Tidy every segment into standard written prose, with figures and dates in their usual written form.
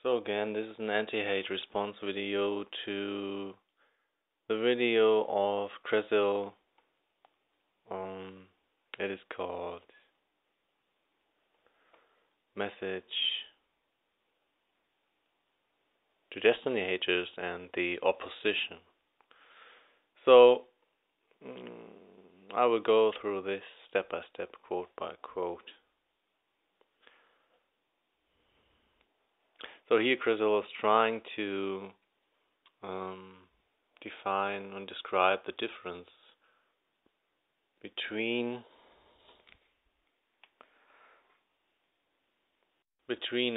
So again, this is an anti-hate response video to the video of Kresil. It is called Message to Destiny Haters and the Opposition. So I will go through this step by step, quote by quote. So here Kresil is trying to define and describe the difference between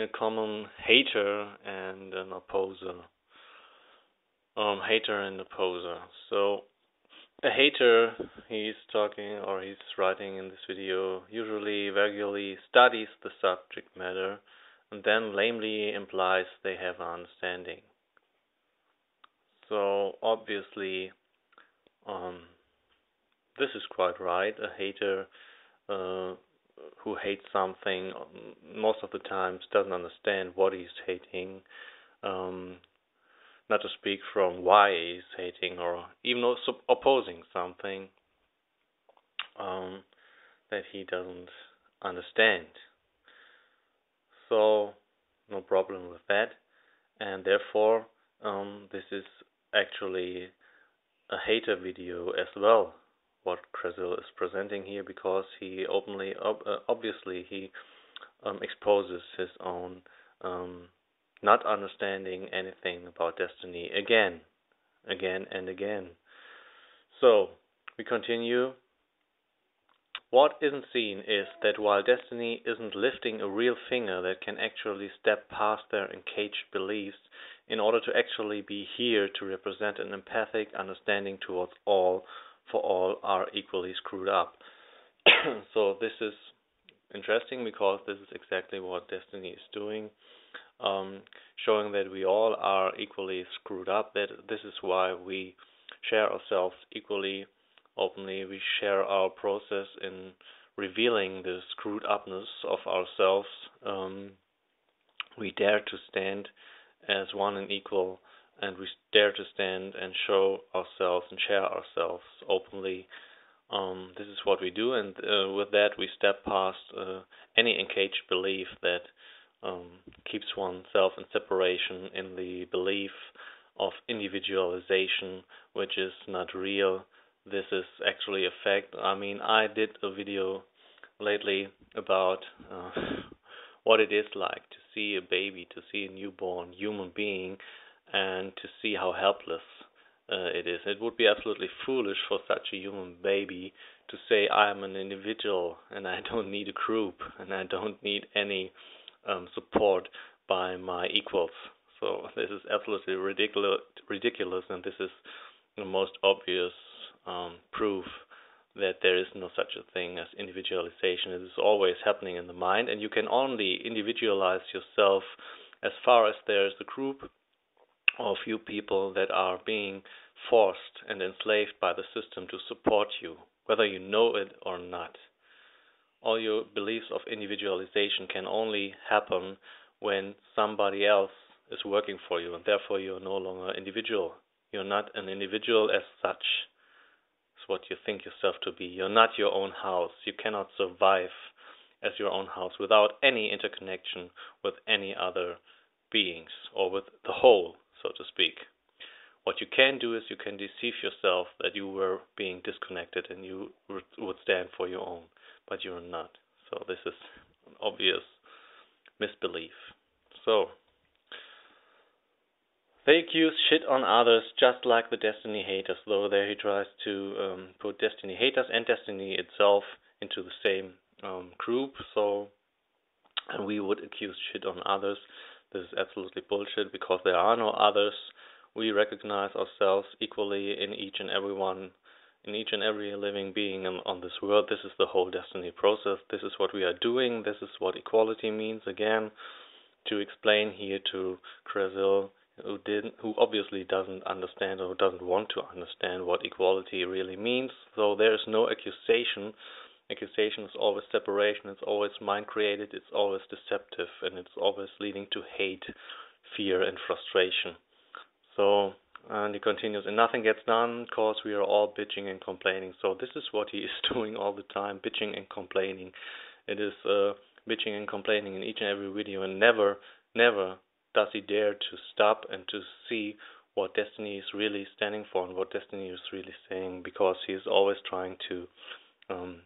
a common hater and an opposer. Hater and opposer. So a hater, he's writing in this video, usually regularly studies the subject matter and then lamely implies they have an understanding. So obviously, this is quite right. A hater who hates something most of the times doesn't understand what he's hating, not to speak from why he's hating or even opposing something that he doesn't understand. So no problem with that, and therefore this is actually a hater video as well, what Kresil is presenting here, because he obviously exposes his own not understanding anything about Destiny again and again. So we continue. What isn't seen is that while Destiny isn't lifting a real finger that can actually step past their encaged beliefs in order to actually be here to represent an empathic understanding towards all, for all are equally screwed up. So this is interesting because this is exactly what Destiny is doing, showing that we all are equally screwed up, that this is why we share ourselves equally openly. We share our process in revealing the screwed upness of ourselves. We dare to stand as one and equal, and we dare to stand and show ourselves and share ourselves openly. This is what we do, and with that we step past any encaged belief that keeps oneself in separation, in the belief of individualization, which is not real. This is actually a fact. I mean, I did a video lately about what it is like to see a baby, to see a newborn human being, and to see how helpless it is. It would be absolutely foolish for such a human baby to say, I am an individual and I don't need a group and I don't need any support by my equals. So this is absolutely ridiculous, and this is the most obvious proof that there is no such a thing as individualization. It is always happening in the mind, and you can only individualize yourself as far as there is a group or a few people that are being forced and enslaved by the system to support you, whether you know it or not. All your beliefs of individualization can only happen when somebody else is working for you, and therefore you're no longer individual. You're not an individual as such. It's what you think yourself to be. You're not your own house. You cannot survive as your own house without any interconnection with any other beings, or with the whole, so to speak. What you can do is you can deceive yourself that you were being disconnected and you would stand for your own, but you're not. So this is an obvious misbelief. So they accuse shit on others just like the Destiny haters, though there he tries to put Destiny haters and Destiny itself into the same group. So, and we would accuse shit on others. This is absolutely bullshit, because there are no others. We recognize ourselves equally in each and every living being on this world. This is the whole Destiny process. This is what we are doing. This is what equality means. Again, to explain here to Kresil, who obviously doesn't understand or doesn't want to understand what equality really means. So there is no accusation. Accusation is always separation. It's always mind created. It's always deceptive, and it's always leading to hate fear and frustration. So, and he continues, and nothing gets done because we are all bitching and complaining. So this is what he is doing all the time, bitching and complaining. It is bitching and complaining in each and every video, and never does he dare to stop and to see what Desteni is really standing for and what Desteni is really saying, because he is always trying to um,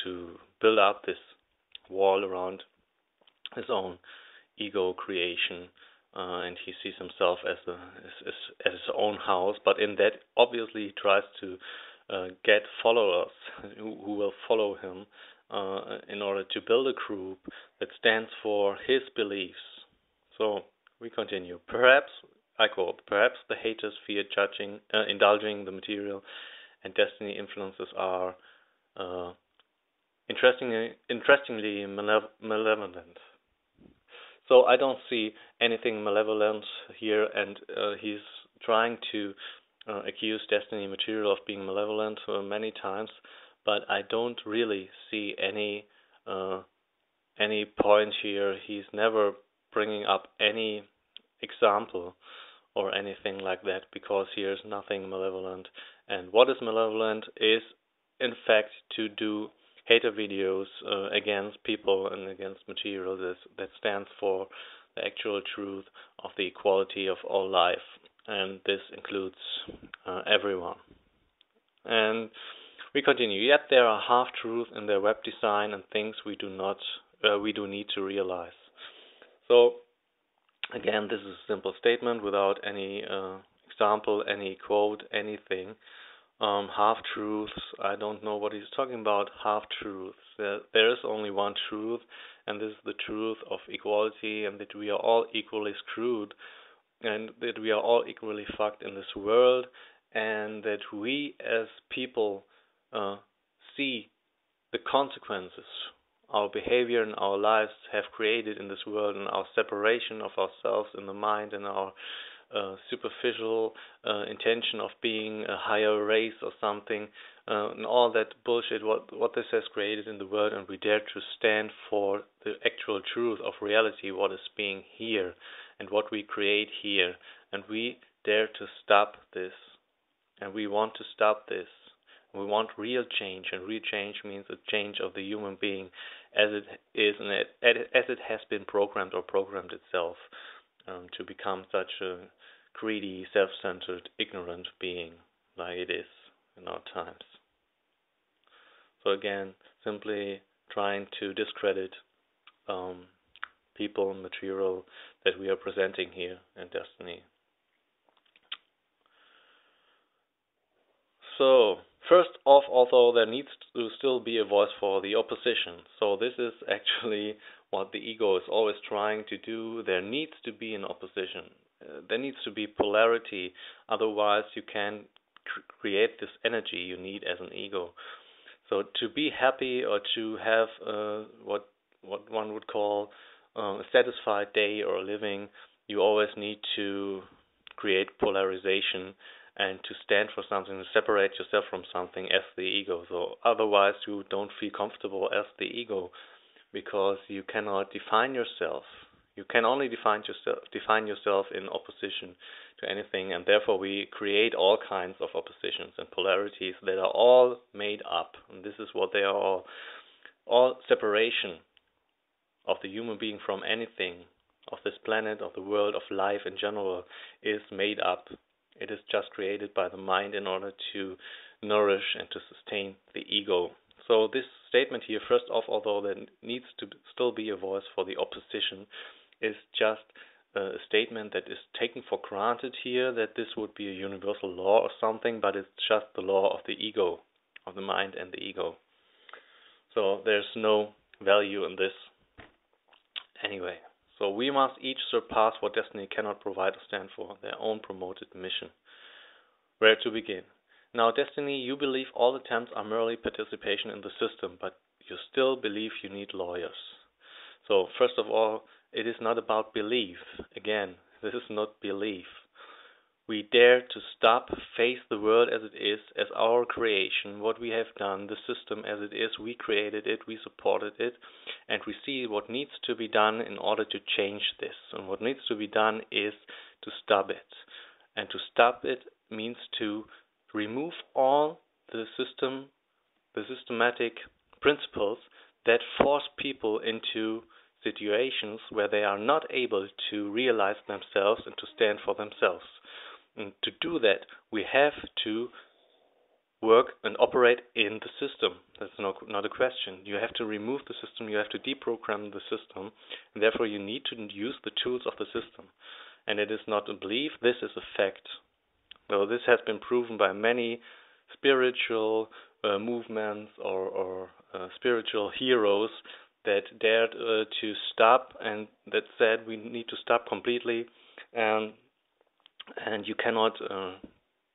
to build up this wall around his own ego creation, and he sees himself as his own house. But in that, obviously, he tries to get followers who will follow him in order to build a group that stands for his beliefs. So we continue. Perhaps, I quote, perhaps the haters fear indulging the material and Desteni influences are interestingly malevolent. So I don't see anything malevolent here, and he's trying to accuse Desteni material of being malevolent many times, but I don't really see any point here. He's never bringing up any example or anything like that, because here's nothing malevolent. And what is malevolent is, in fact, to do hater videos against people and against material that stands for the actual truth of the equality of all life, and this includes everyone. And we continue. Yet there are half-truths in their web design and things we do need to realize. So again, this is a simple statement without any example, any quote, anything. Half-truths, I don't know what he's talking about. Half-truths. There is only one truth, and this is the truth of equality, and that we are all equally screwed, and that we are all equally fucked in this world, and that we as people see the consequences our behavior and our lives have created in this world, and our separation of ourselves in the mind, and our superficial intention of being a higher race or something, and all that bullshit, what this has created in the world, and we dare to stand for the actual truth of reality, what is being here, and what we create here, and we dare to stop this, and we want to stop this. We want real change, and real change means a change of the human being as it is, and as it has been programmed itself to become such a greedy, self-centered, ignorant being like it is in our times. So again, simply trying to discredit people and material that we are presenting here in Desteni. So, first off, although there needs to still be a voice for the opposition. So this is actually what the ego is always trying to do. There needs to be an opposition. There needs to be polarity. Otherwise, you can create this energy you need as an ego. So to be happy, or to have what one would call a satisfied day or living, you always need to create polarization and to stand for something, to separate yourself from something as the ego. So otherwise you don't feel comfortable as the ego, because you cannot define yourself. You can only define yourself in opposition to anything, and therefore we create all kinds of oppositions and polarities that are all made up. And this is what they are all separation of the human being from anything, of this planet, of the world, of life in general, is made up. It is just created by the mind in order to nourish and to sustain the ego. So this statement here, first off, although there needs to still be a voice for the opposition, is just a statement that is taken for granted here, that this would be a universal law or something, but it's just the law of the ego, of the mind and the ego. So there's no value in this anyway. So we must each surpass what Desteni cannot provide or stand for, their own promoted mission. Where to begin? Now, Desteni, you believe all attempts are merely participation in the system, but you still believe you need lawyers. So, first of all, it is not about belief. Again, this is not belief. We dare to stop, face the world as it is, as our creation, what we have done, the system as it is. We created it, we supported it, and we see what needs to be done in order to change this. And what needs to be done is to stop it. And to stop it means to remove all the systematic principles that force people into situations where they are not able to realize themselves and to stand for themselves. And to do that, we have to work and operate in the system. That's not a question. You have to remove the system, you have to deprogram the system, and therefore you need to use the tools of the system. And it is not a belief, this is a fact. So this has been proven by many spiritual movements or spiritual heroes that dared to stop and that said we need to stop completely, and you cannot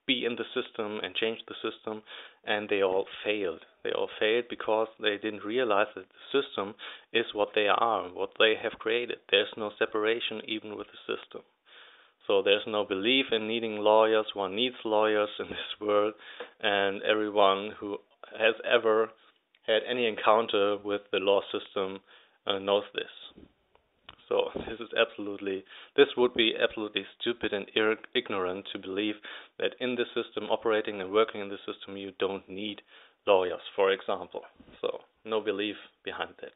be in the system and change the system, and they all failed. They all failed because they didn't realize that the system is what they are, what they have created. There's no separation even with the system. So there's no belief in needing lawyers. One needs lawyers in this world, and everyone who has ever had any encounter with the law system knows this. So this would be absolutely stupid and ignorant to believe that in the system, operating and working in the system, you don't need lawyers, for example. So no belief behind that.